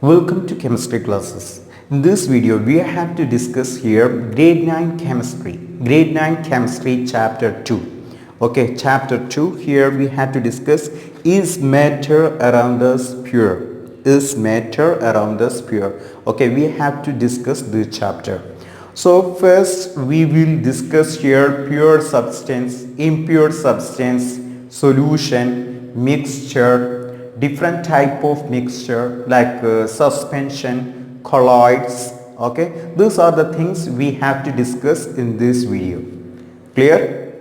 Welcome to chemistry classes. In this video we have to discuss here grade 9 chemistry. Grade 9 chemistry chapter 2. Okay, chapter 2 here we have to discuss is matter around us pure? Is matter around us pure? Okay, we have to discuss this chapter. So first we will discuss here pure substance, impure substance, solution, mixture, different type of mixture like suspension, colloids. Okay, these are the things we have to discuss in this video. Clear?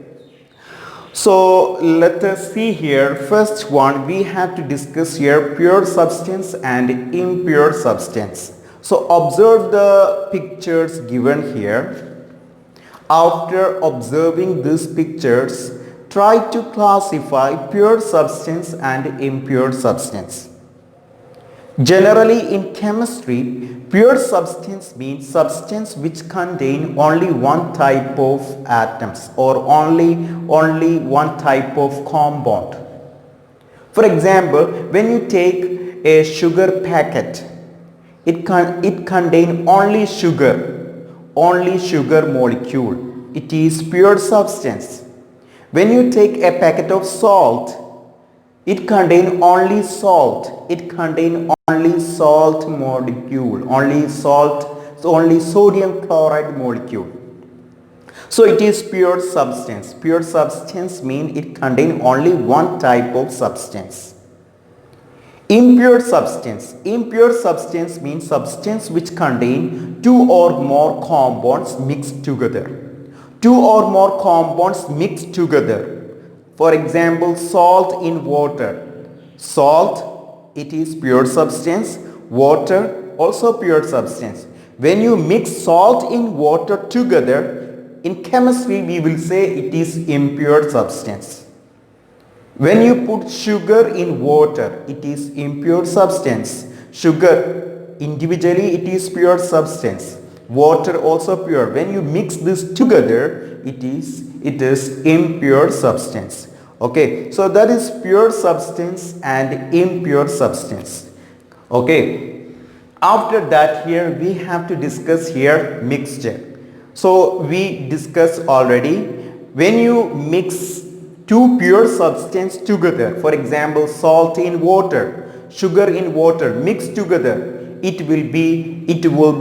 So let us see here. First one, we have to discuss here pure substance and impure substance. So observe the pictures given here. After observing these pictures, try to classify pure substance and impure substance. Generally in chemistry, pure substance means substance which contain only one type of atoms or only one type of compound. For example, when you take a sugar packet, it contains only sugar molecule. It is pure substance. When you take a packet of salt, it contains only salt. It contains only salt molecule, only sodium chloride molecule. So it is pure substance. Pure substance means it contains only one type of substance. Impure substance. Impure substance means substance which contain two or more compounds mixed together. Two or more compounds mixed together. For example, salt in water. Salt, it is pure substance. Water, also pure substance. When you mix salt in water together, in chemistry we will say it is impure substance. When you put sugar in water, it is impure substance. Sugar, individually it is pure substance. Water also pure. When you mix this together, it is impure substance. Okay, so that is pure substance and impure substance. Okay, after that here we have to discuss here mixture. So we discussed already, when you mix two pure substance together, for example salt in water, sugar in water mixed together, it will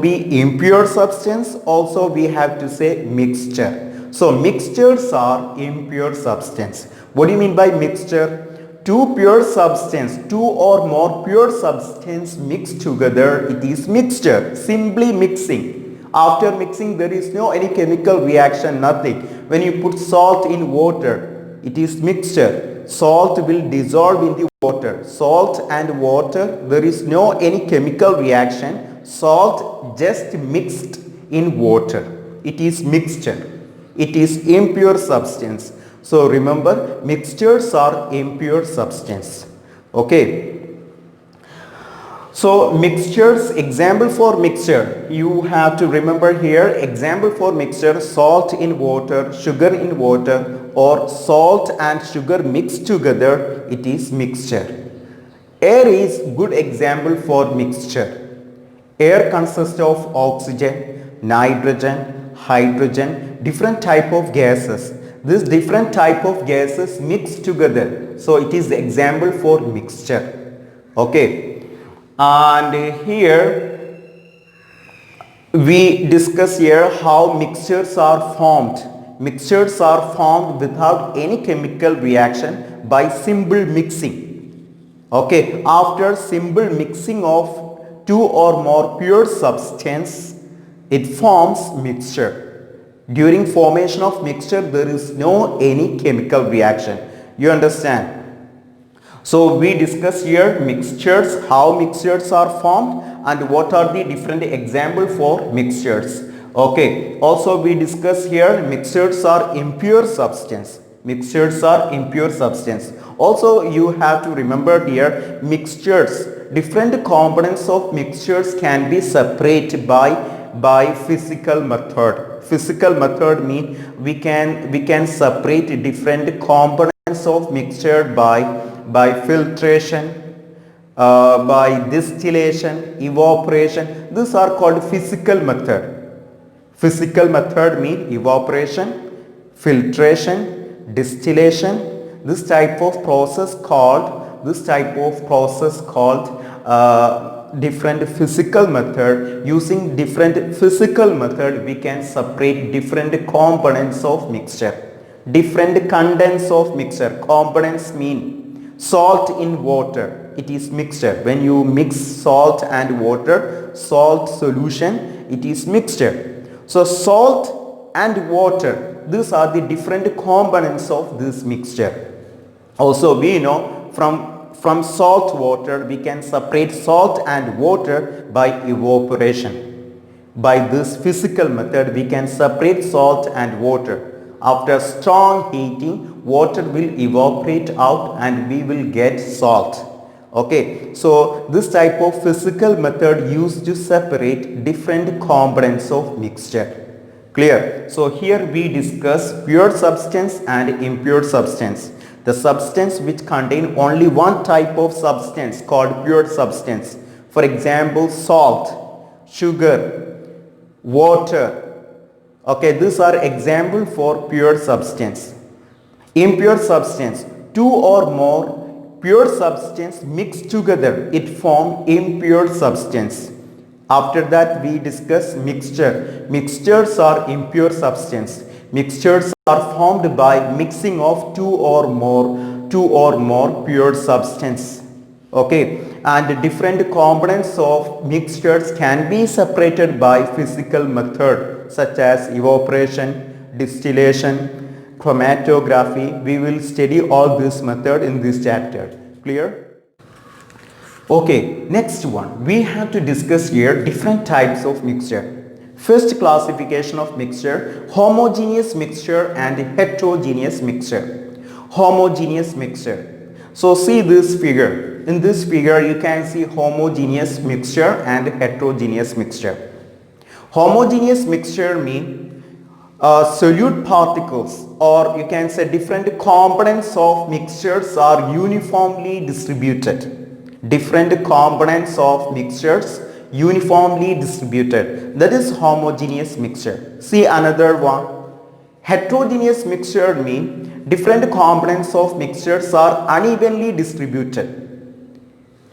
be impure substance. Also we have to say mixture. So mixtures are impure substance. What do you mean by mixture? Two pure substance, two or more pure substance mixed together, it is mixture. Simply mixing. After mixing there is no any chemical reaction, nothing. When you put salt in water, it is mixture. Salt will dissolve in the water. Salt and water, there is no any chemical reaction. Salt just mixed in water. It is mixture. It is impure substance. So remember, mixtures are impure substance. Okay. So mixtures, example for mixture, you have to remember here, example for mixture, salt in water, sugar in water, or salt and sugar mixed together, it is mixture. Air is good example for mixture. Air consists of oxygen, nitrogen, hydrogen, different type of gases. This different type of gases mixed together. So it is the example for mixture. Okay. And here we discuss here how mixtures are formed. Mixtures are formed without any chemical reaction by simple mixing. Okay, after simple mixing of two or more pure substance, it forms mixture. During formation of mixture, there is no any chemical reaction. You understand? So we discuss here mixtures, how mixtures are formed and what are the different examples for mixtures. Okay, also we discuss here mixtures are impure substance. Mixtures are impure substance. Also you have to remember here mixtures, different components of mixtures can be separated by physical method. Physical method means we can separate different components of mixture by filtration, by distillation, evaporation. These are called physical method. Physical method mean evaporation, filtration, distillation. This type of process called different physical method. Using different physical method, we can separate different components of mixture, different contents of mixture. Components mean salt in water, it is mixture. When you mix salt and water, salt solution, it is mixture. So salt and water, these are the different components of this mixture. Also we know from salt water we can separate salt and water by evaporation. By this physical method we can separate salt and water. After strong heating, water will evaporate out and we will get salt. Okay, so this type of physical method used to separate different components of mixture. Clear? So here we discuss pure substance and impure substance. The substance which contain only one type of substance called pure substance. For example, salt, sugar, water. Okay, these are example for pure substance. Impure substance, two or more pure substance mixed together, it form impure substance. After that we discuss mixture. Mixtures are impure substance. Mixtures are formed by mixing of two or more pure substance. Okay, and different components of mixtures can be separated by physical method such as evaporation, distillation, chromatography. We will study all this method in this chapter. Clear? Okay, next one. We have to discuss here different types of mixture. First classification of mixture, homogeneous mixture and heterogeneous mixture. Homogeneous mixture. So see this figure. In this figure you can see homogeneous mixture and heterogeneous mixture. Homogeneous mixture mean solute particles, or you can say different components of mixtures are uniformly distributed. Different components of mixtures uniformly distributed. That is homogeneous mixture. See another one. Heterogeneous mixture mean different components of mixtures are unevenly distributed,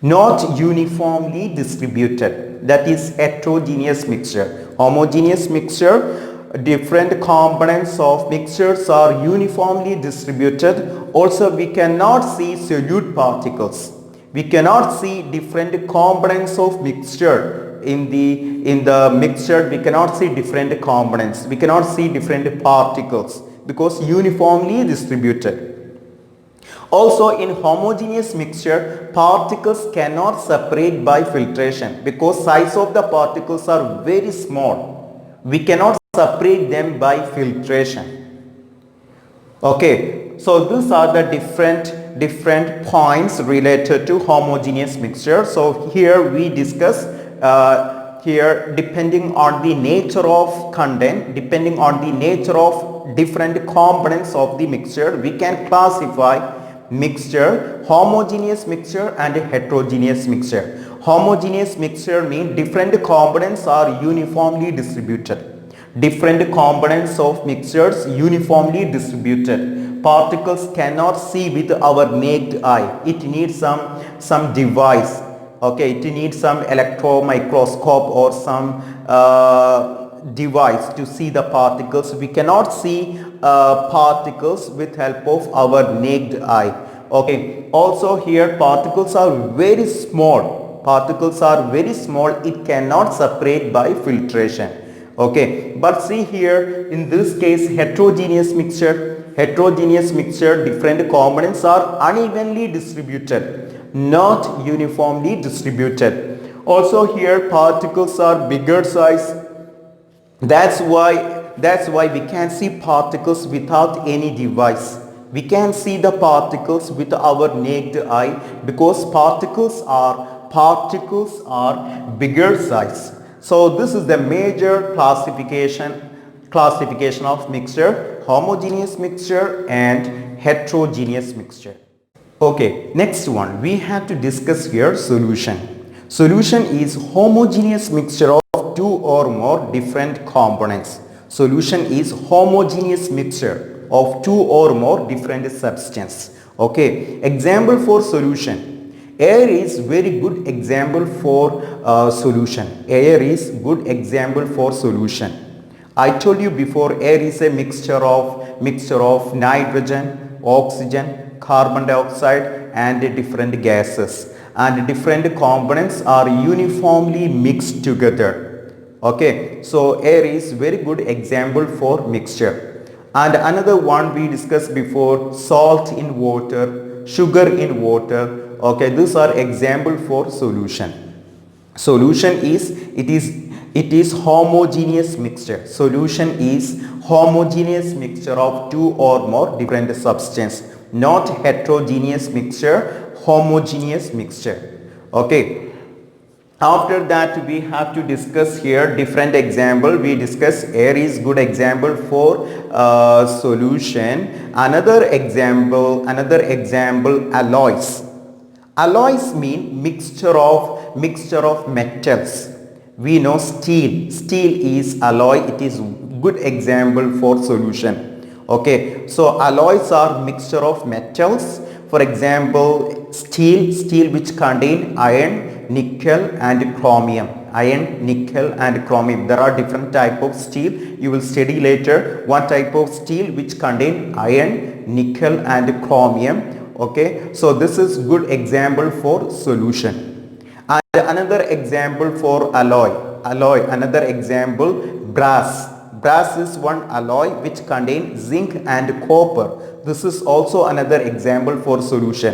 not uniformly distributed. That is heterogeneous mixture. Homogeneous mixture, different components of mixtures are uniformly distributed. Also we cannot see solute particles. We cannot see different components of mixture. In the mixture we cannot see different components. We cannot see different particles because uniformly distributed. Also in homogeneous mixture, particles cannot separate by filtration because size of the particles are very small. We cannot separate them by filtration. Okay, so these are the different points related to homogeneous mixture. So here we discuss here depending on the nature of content, depending on the nature of different components of the mixture, we can classify mixture, homogeneous mixture and heterogeneous mixture. Homogeneous mixture means different components are uniformly distributed. Different components of mixtures uniformly distributed. Particles cannot see with our naked eye. It needs some device. Okay, it needs some electron microscope or some device to see the particles. We cannot see particles with help of our naked eye. Okay, also here particles are very small. Particles are very small. It cannot separate by filtration. Okay, but see here in this case heterogeneous mixture, different components are unevenly distributed, not uniformly distributed. Also here particles are bigger size. That's why we can see particles without any device. We can see the particles with our naked eye because particles are bigger size. So this is the major classification of mixture, homogeneous mixture and heterogeneous mixture. Okay, next one we have to discuss here solution. Solution is homogeneous mixture of two or more different components. Solution is homogeneous mixture of two or more different substance. Okay, example for solution. Air is very good example for solution. Air is good example for solution. I told you before, air is a mixture of nitrogen, oxygen, carbon dioxide and different gases, and different components are uniformly mixed together. Okay, so air is very good example for mixture. And another one we discussed before, salt in water, sugar in water. Okay, these are example for solution. Solution is it is homogeneous mixture. Solution is homogeneous mixture of two or more different substance, not heterogeneous mixture, homogeneous mixture. Okay, after that we have to discuss here different example. We discuss air is good example for solution. Another example alloys. Alloys mean mixture of metals. We know steel is alloy. It is good example for solution. Okay, so alloys are mixture of metals. For example, steel which contain iron, nickel and chromium. Iron, nickel and chromium. There are different type of steel. You will study later one type of steel which contain iron, nickel and chromium. Okay, so this is good example for solution. And another example for alloy, another example, brass. Brass is one alloy which contains zinc and copper. This is also another example for solution.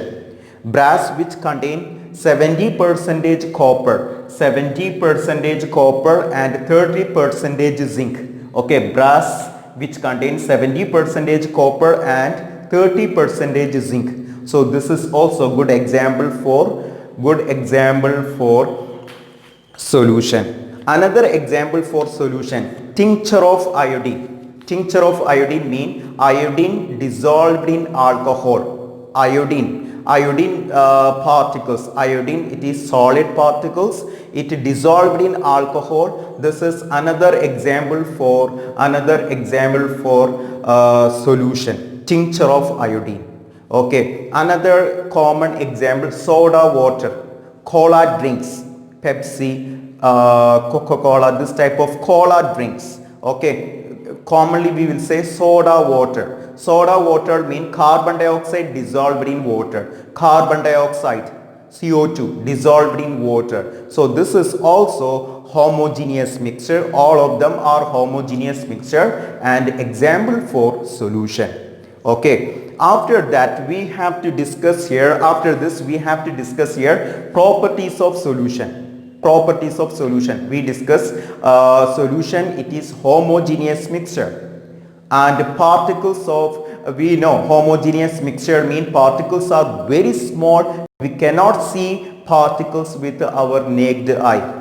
Brass which contain 70% copper, 70% copper and 30% zinc. Okay, brass which contains 70% copper and 30% zinc. So this is also good example for solution. Another example for solution, tincture of iodine. Tincture of iodine mean iodine dissolved in alcohol. Iodine particles. Iodine, it is solid particles. It dissolved in alcohol. This is another example for solution. Tincture of iodine. Okay, another common example, soda water, cola drinks, Pepsi, Coca-Cola, this type of cola drinks. Okay, commonly we will say soda water. Soda water means carbon dioxide dissolved in water. Carbon dioxide, CO2 dissolved in water. So this is also homogeneous mixture. All of them are homogeneous mixture and example for solution. Okay. After that we have to discuss here, after this we have to discuss here properties of solution. Properties of solution. We discuss solution, it is homogeneous mixture. And particles of, we know homogeneous mixture mean particles are very small. We cannot see particles with our naked eye.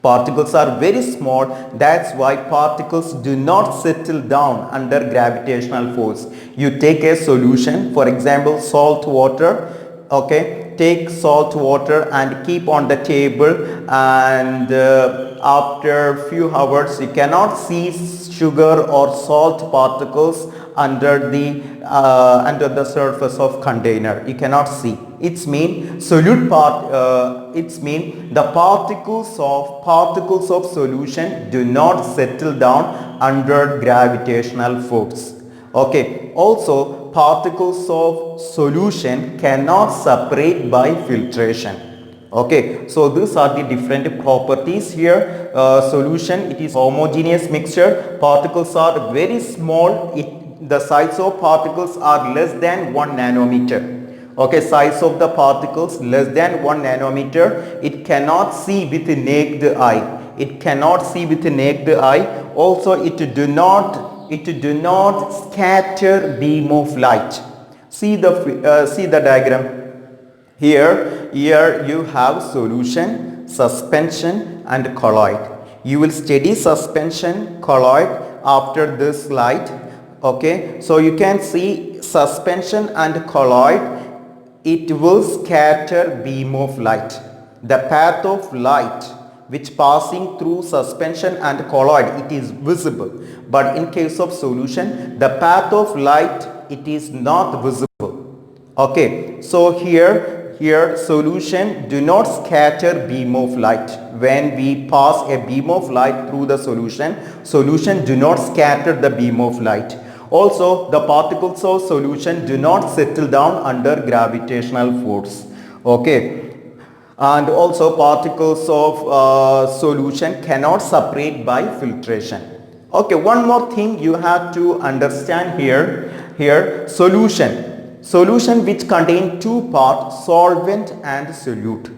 Particles are very small, that's why particles do not settle down under gravitational force. You take a solution, for example salt water, okay, take salt water and keep on the table, and after few hours you cannot see sugar or salt particles under the surface of container. You cannot see. It's mean solute part. It's mean the particles of solution do not settle down under gravitational force. Okay. Also, particles of solution cannot separate by filtration. Okay, so these are the different properties here. Solution, it is homogeneous mixture. Particles are very small. The size of particles are less than 1 nanometer. Okay, size of the particles less than 1 nanometer. It cannot see with the naked eye. It cannot see with the naked eye. Also, it do not scatter beam of light. See the diagram. Here you have solution, suspension and colloid. You will study suspension, colloid after this slide. Okay, so you can see suspension and colloid. it will scatter beam of light. The path of light which passing through suspension and colloid, it is visible. But in case of solution, the path of light, it is not visible. Okay, so here solution do not scatter beam of light. When we pass a beam of light through the solution do not scatter the beam of light. Also, the particles of solution do not settle down under gravitational force. Okay, and also particles of solution cannot separate by filtration. Okay, one more thing you have to understand here solution which contain two parts, solvent and solute.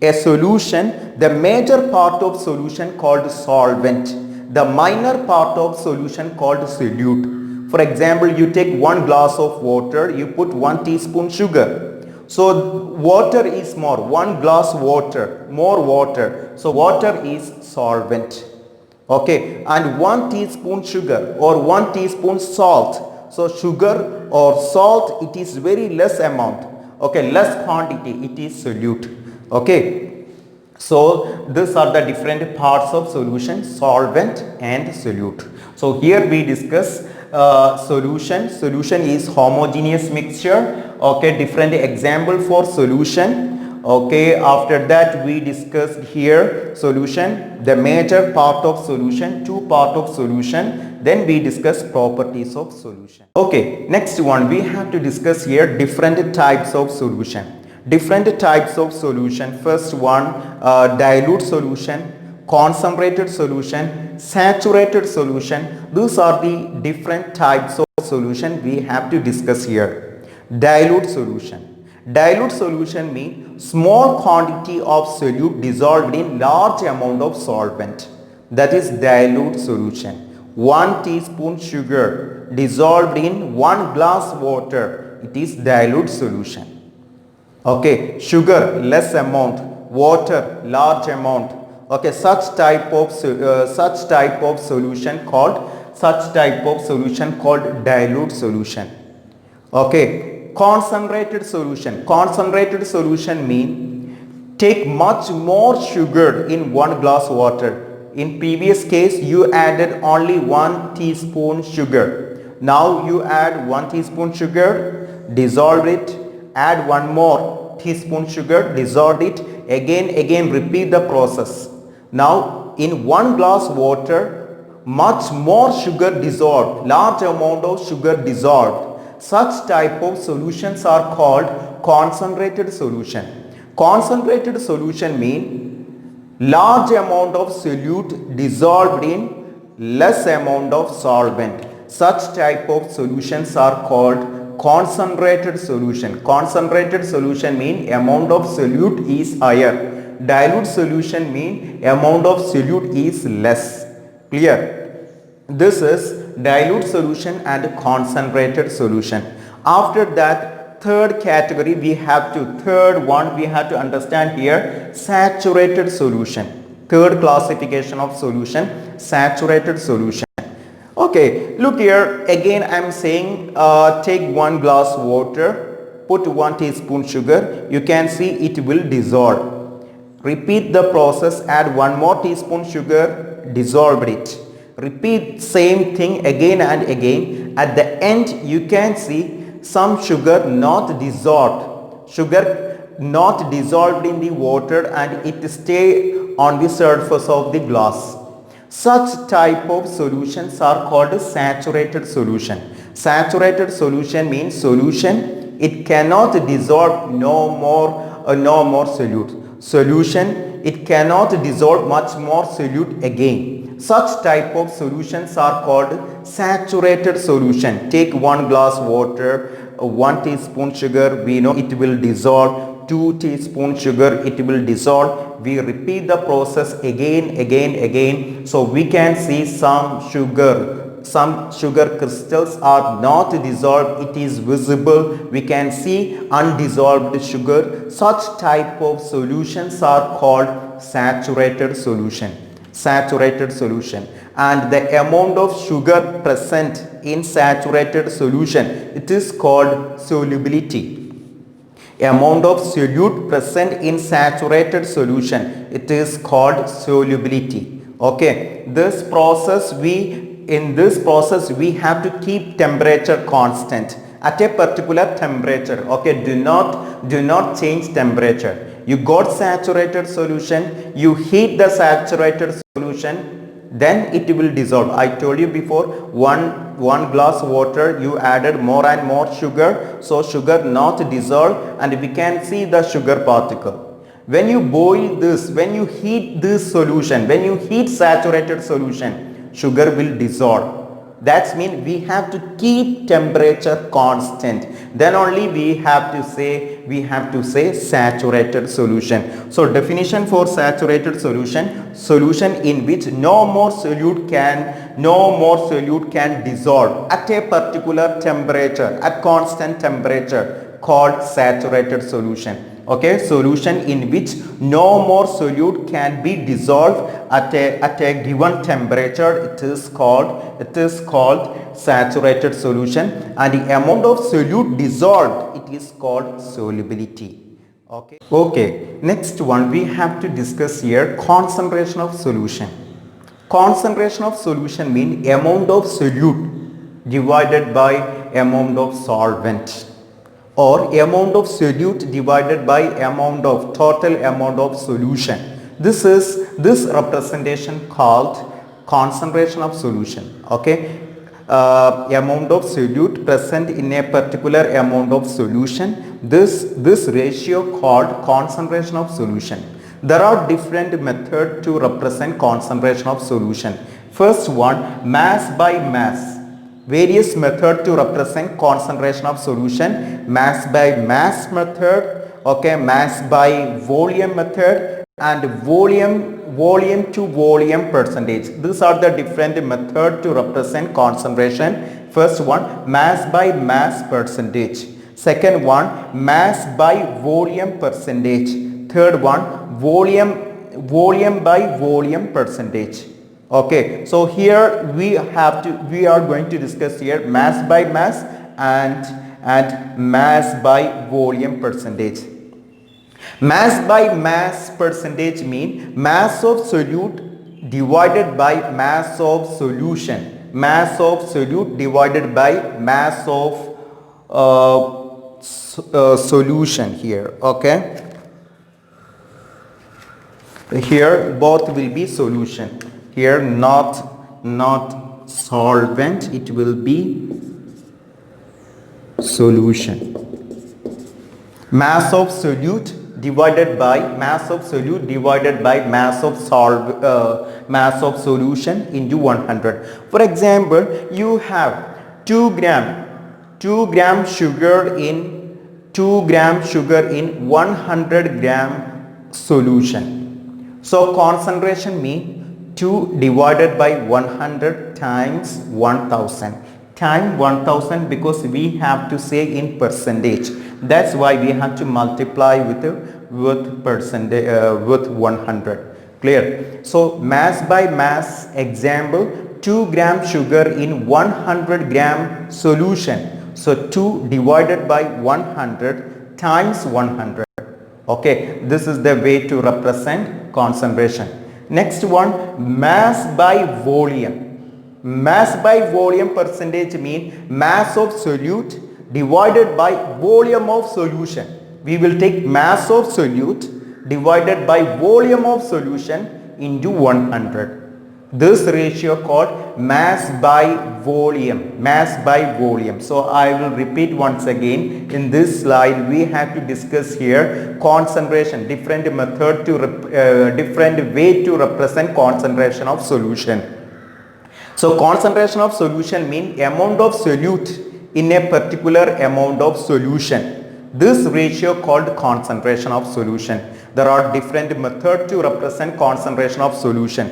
A solution, the major part of solution called solvent, the minor part of solution called solute. For example, you take 1 glass of water, you put 1 teaspoon sugar. So water is more, 1 glass water, more water. So water is solvent. Okay, and 1 teaspoon sugar or 1 teaspoon salt. So sugar or salt, it is very less amount. Okay, less quantity, it is solute. Okay, so these are the different parts of solution, solvent and solute. So here we discuss solution. Solution is homogeneous mixture. Okay, different example for solution. Okay, after that we discussed here solution, the major part of solution, two part of solution. Then we discuss properties of solution. Okay, next one we have to discuss here different types of solution. Different types of solution. First one, dilute solution, concentrated solution, saturated solution. These are the different types of solution we have to discuss here. Dilute solution. Dilute solution means small quantity of solute dissolved in large amount of solvent. That is dilute solution. 1 teaspoon sugar dissolved in 1 glass water. It is dilute solution. Okay, sugar less amount, water large amount. Okay, such type of solution called dilute solution. Okay, concentrated solution. Concentrated solution mean take much more sugar in 1 glass water. In previous case you added only 1 teaspoon sugar. Now you add 1 teaspoon sugar, dissolve it, add 1 more teaspoon sugar, dissolve it, again repeat the process. Now in 1 glass water much more sugar dissolved, large amount of sugar dissolved. Such type of solutions are called concentrated solution. Concentrated solution mean large amount of solute dissolved in less amount of solvent. Such type of solutions are called concentrated solution. Concentrated solution mean amount of solute is higher. Dilute solution mean amount of solute is less. Clear? This is dilute solution and concentrated solution. After that, third category we have to understand here, saturated solution. Third classification of solution, saturated solution. Okay, look here, again I am saying take 1 glass water, put 1 teaspoon sugar, you can see it will dissolve. Repeat the process, add 1 more teaspoon sugar, dissolve it. Repeat same thing again and again. At the end you can see some sugar not dissolved. Sugar not dissolved in the water and it stay on the surface of the glass. Such type of solutions are called saturated solution. Saturated solution means solution it cannot dissolve no more solute. Solution it cannot dissolve much more solute again. Such type of solutions are called saturated solution. Take 1 glass water, 1 teaspoon sugar, we know it will dissolve, 2 teaspoon sugar, it will dissolve. We repeat the process again. So we can see some sugar crystals are not dissolved, it is visible. We can see undissolved sugar. Such type of solutions are called saturated solution. Saturated solution, and the amount of sugar present in saturated solution, it is called solubility. amount of solute present in saturated solution, it is called solubility. Okay, in this process we have to keep temperature constant at a particular temperature. Okay, do not change temperature. You got saturated solution, you heat the saturated solution, then it will dissolve. I told you before, one glass water you added more and more sugar, so sugar not dissolve and we can see the sugar particle. When you boil this, when you heat this solution, when you heat saturated solution, sugar will dissolve. That means we have to keep temperature constant, then only we have to say saturated solution. So definition for saturated solution, solution in which no more solute can dissolve at a particular temperature, at constant temperature, called saturated solution. Okay, solution in which no more solute can be dissolved at a given temperature, it is called saturated solution, and the amount of solute dissolved, it is called solubility. Okay, next one we have to discuss here, concentration of solution. Concentration of solution means amount of solute divided by amount of solvent, or amount of solute divided by total amount of solution. This representation called concentration of solution. Okay, amount of solute present in a particular amount of solution, this ratio called concentration of solution. There are different methods to represent concentration of solution. First one, mass by mass. Various methods to represent concentration of solution: mass by mass method, okay, mass by volume method, and volume to volume percentage. These are the different methods to represent concentration. First one, mass by mass percentage. Second one, mass by volume percentage. Third one, volume by volume percentage. Okay, so here we are going to discuss here mass by mass and mass by volume percentage. Mass by mass percentage mean mass of solute divided by mass of solution. Mass of solute divided by mass of solution here. Okay, here both will be solution. Here not solvent, it will be solution. Mass of solute divided by mass of solution into 100. For example, you have 2 gram sugar in 100 gram solution. So concentration means 2 divided by 100 times 1000 because we have to say in percentage. That's why we have to multiply with percentage with 100. Clear? So mass by mass example, 2 gram sugar in 100 gram solution. So 2 divided by 100 times 100. Okay, this is the way to represent concentration. Next one, mass by volume. Mass by volume percentage mean mass of solute divided by volume of solution. We will take mass of solute divided by volume of solution into 100. This ratio called mass by volume. Mass by volume. So I will repeat once again. In this slide we have to discuss here concentration, different method to different way to represent concentration of solution. So concentration of solution mean amount of solute in a particular amount of solution. This ratio called concentration of solution. There are different methods to represent concentration of solution.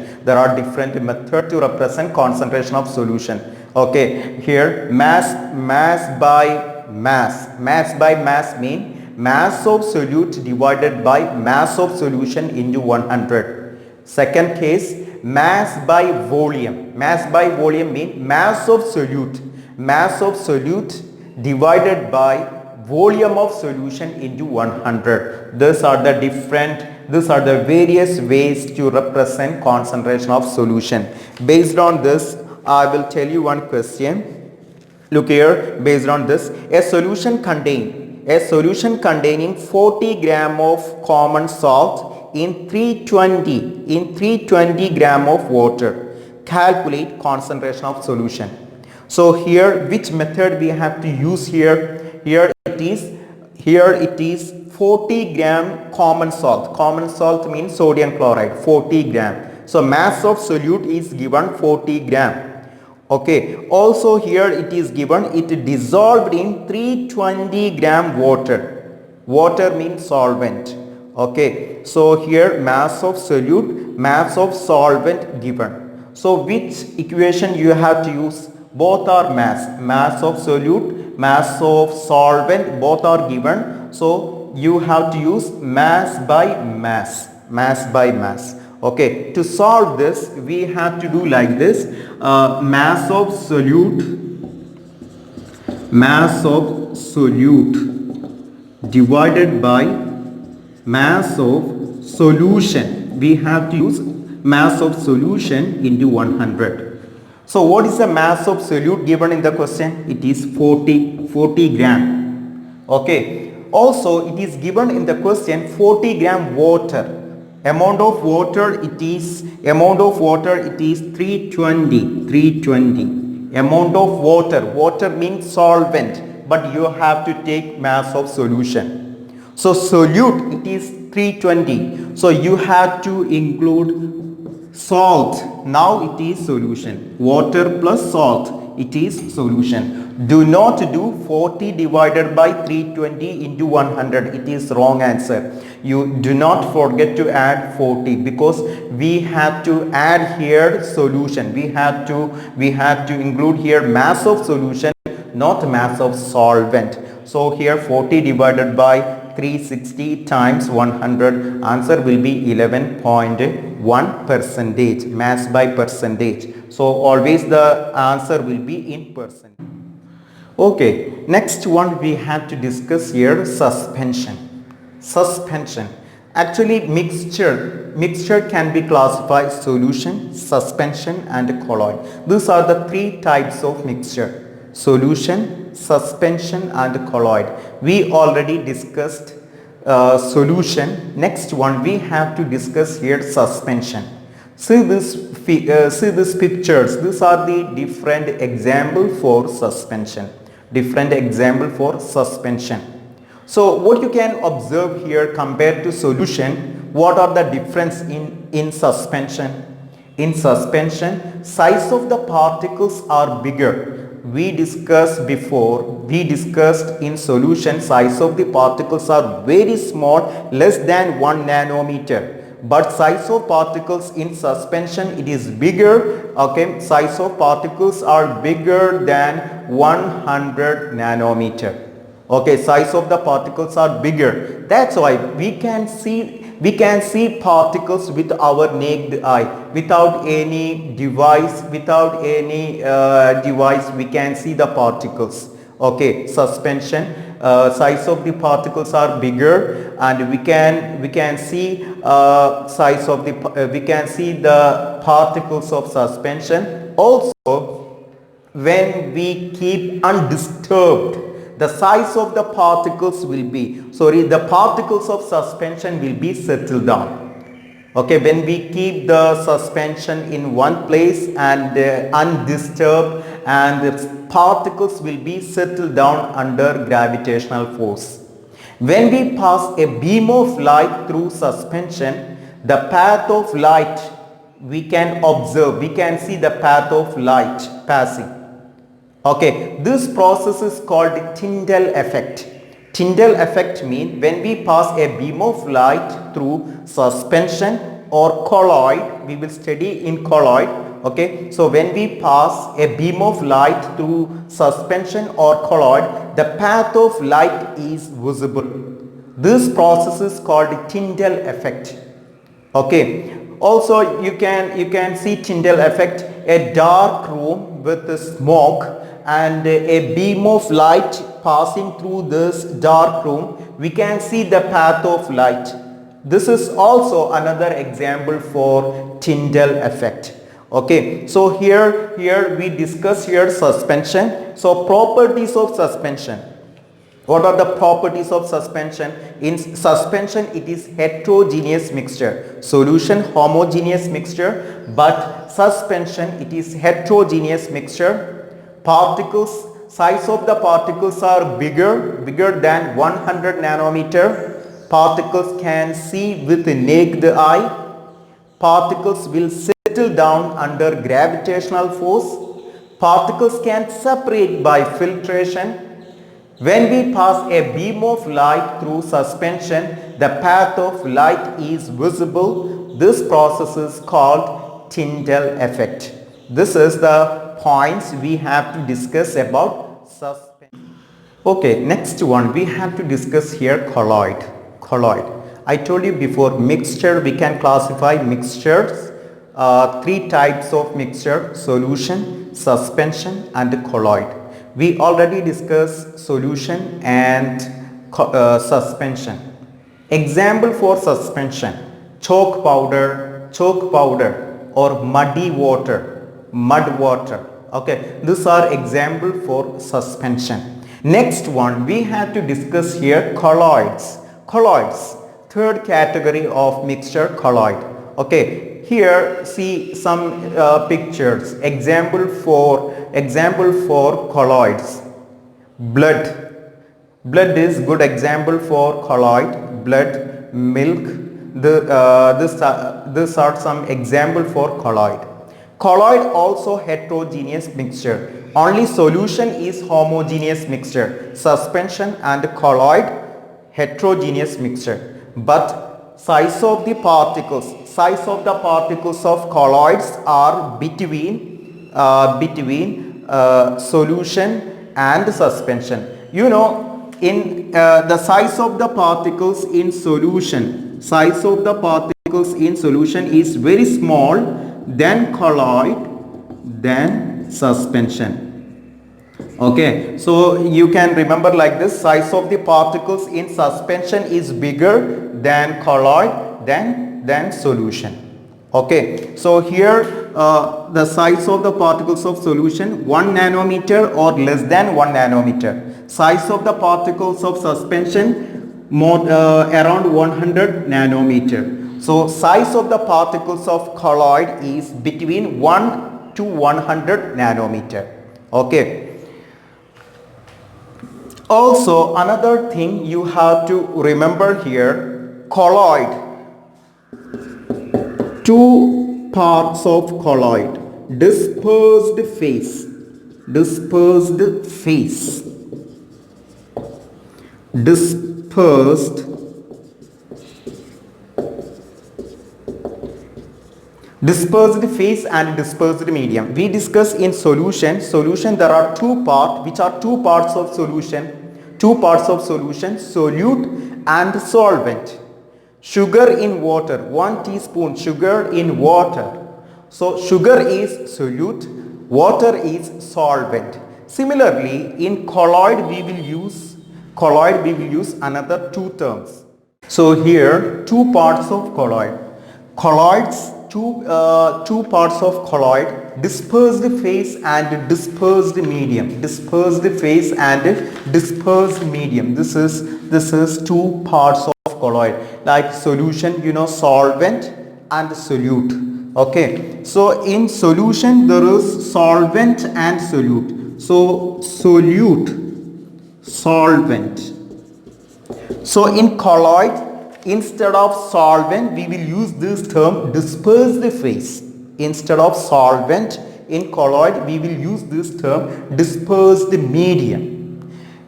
Okay, here mass by mass. Mass by mass mean mass of solute divided by mass of solution into 100. Second case, mass by volume. Mass by volume mean mass of solute divided by volume of solution into 100. These are the various ways to represent concentration of solution. Based on this, I will tell you one question. Look here, based on this, a solution containing 40 gram of common salt in 320 gram of water. Calculate concentration of solution. So here, which method we have to use here? Here it is 40 gram common salt. Common salt means sodium chloride, 40 gram. So mass of solute is given 40 gram. Okay, also here it is given it dissolved in 320 gram water. Water means solvent. Okay, so here mass of solute, mass of solvent given. So which equation you have to use? Both are mass of solute, mass of solvent, both are given. So you have to use mass by mass. Okay, to solve this we have to do like this. Mass of solute divided by mass of solution. We have to use mass of solution into 100. So what is the mass of solute given in the question? It is 40 gram. Okay. Also it is given in the question 40 gram water. Amount of water it is 320. Amount of water means solvent, but you have to take mass of solution. So solute it is 320. So you have to include salt. Now it is solution. Water plus salt, it is solution. Do not do 40 divided by 320 into 100. It is wrong answer. You do not forget to add 40 because we have to add here solution. We have to include here mass of solution, not mass of solvent. So here 40 divided by 360 times 100, answer will be 11.1%, mass by percentage. So always the answer will be in percent. Okay, next one we have to discuss here suspension. Actually mixture can be classified solution, suspension and colloid. These are the three types of mixture: solution, suspension and colloid. We already discussed solution. Next one we have to discuss here suspension. See these pictures. These are the different example for suspension. So what you can observe here compared to solution, what are the difference in suspension? In suspension, size of the particles are bigger. We discussed in solution, size of the particles are very small, less than 1 nanometer. But size of particles in suspension, it is bigger. Okay, size of particles are bigger than 100 nanometer. Okay, size of the particles are bigger. That's why we can see particles with our naked eye. Without any device, we can see the particles. Okay, suspension, size of the particles are bigger, and we can see the particles of suspension. Also, when we keep undisturbed, the size of the particles the particles of suspension will be settled down. Okay, when we keep the suspension in one place and undisturbed, and the particles will be settled down under gravitational force. When we pass a beam of light through suspension, the path of light we can observe, we can see the path of light passing. Okay, this process is called Tyndall effect. Tyndall effect means when we pass a beam of light through suspension or colloid, we will study in colloid. Okay, so when we pass a beam of light through suspension or colloid, the path of light is visible. This process is called Tyndall effect. Okay, also you can see Tyndall effect a dark room with smoke and a beam of light passing through this dark room, we can see the path of light. This is also another example for Tyndall effect. Okay, so here we discuss here suspension. So properties of suspension. What are the properties of suspension? In suspension, it is heterogeneous mixture. Solution, homogeneous mixture, but suspension, it is heterogeneous mixture. Particles, size of the particles are bigger than 100 nanometer. Particles can see with the naked eye. Particles will settle down under gravitational force. Particles can separate by filtration. When we pass a beam of light through suspension, the path of light is visible. This process is called Tyndall effect. This is the points we have to discuss about suspension. Okay, next one we have to discuss here colloid. Colloid. I told you before, mixture, we can classify mixtures. Three types of mixture: solution, suspension and colloid. We already discussed solution and suspension. Example for suspension: chalk powder or muddy water, mud water. Okay, these are example for suspension. Next one we have to discuss here colloids. Colloids, third category of mixture, colloid. Okay, here see some pictures. Example for colloids. Blood is good example for colloid. Blood, milk. These are some example for colloid. Colloid also heterogeneous mixture. Only solution is homogeneous mixture. Suspension and colloid heterogeneous mixture. But size of the particles of colloids are between solution and suspension. You know, in the size of the particles in solution is very small than colloid, then suspension. Okay, so you can remember like this: size of the particles in suspension is bigger than colloid, than solution. Okay, so here the size of the particles of solution 1 nanometer or less than 1 nanometer. Size of the particles of suspension more around 100 nanometer. So size of the particles of colloid is between 1 to 100 nanometer. Okay. Also another thing you have to remember here: colloid. Two parts of colloid: dispersed phase, dispersed phase and dispersed medium. We discuss in solution. There are two parts. Which are two parts of solution? Solute and solvent. Sugar in water, 1 teaspoon sugar in water. So sugar is solute, water is solvent. Similarly, in colloid we will use another two terms. So here two parts of colloid. Colloids, two parts of colloid: dispersed phase and dispersed medium. Dispersed phase and dispersed medium. This is two parts of colloid. Like solution, you know, solvent and solute. Okay, so in solution there is solvent and solute. So solute, solvent. So in colloid, instead of solvent we will use this term dispersed phase. Instead of solvent, in colloid we will use this term dispersed medium.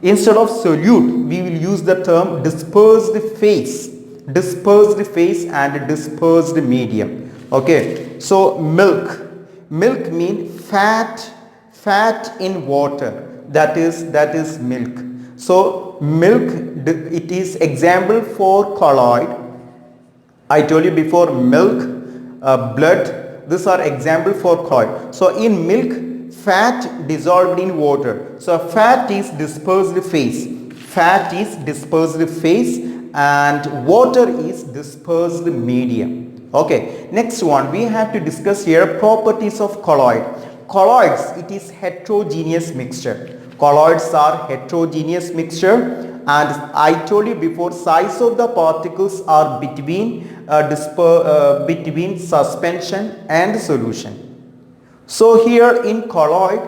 Instead of solute we will use the term dispersed phase and dispersed medium. Okay, so milk means fat in water, that is milk. So milk, it is example for colloid. I told you before, milk, blood, These are example for colloid. So in milk, fat dissolved in water. So fat is dispersed phase. Fat is dispersed phase and water is dispersed medium. Okay, next one we have to discuss here properties of colloid. Colloids, it is heterogeneous mixture. Colloids are heterogeneous mixture, and I told you before, size of the particles are between between suspension and solution. So here in colloid,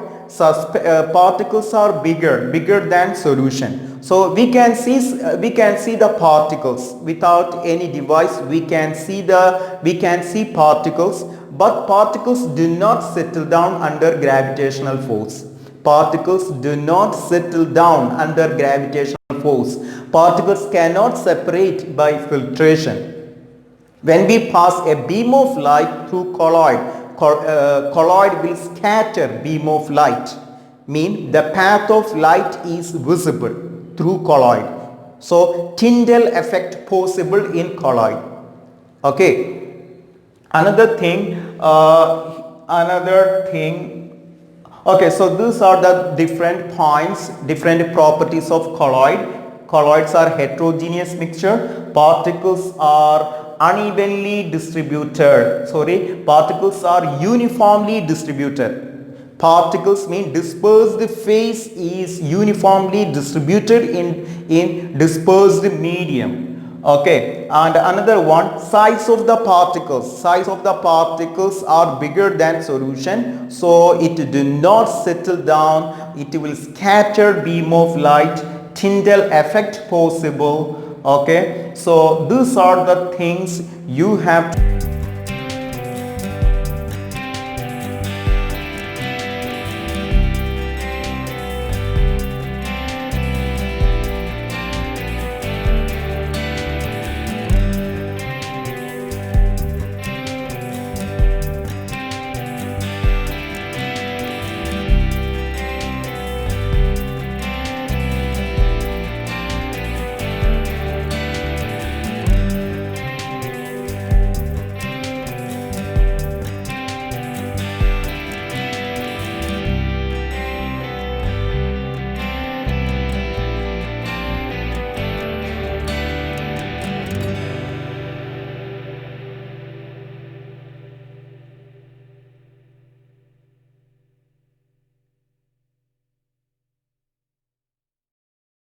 particles are bigger than solution. So we can see the particles without any device. We can see particles, but particles do not settle down under gravitational force. Particles do not settle down under gravitational force. Particles cannot separate by filtration. When we pass a beam of light through colloid, colloid will scatter beam of light. Mean the path of light is visible through colloid. So Tyndall effect possible in colloid. Okay. Another thing. Okay, so these are the different points, different properties of colloid. Colloids are heterogeneous mixture. Particles are unevenly distributed. Particles are uniformly distributed. Particles mean dispersed phase is uniformly distributed in dispersed medium. Okay, and another one, size of the particles. Size of the particles are bigger than solution, so it do not settle down. It will scatter beam of light. Tyndall effect possible. Okay, so these are the things you have to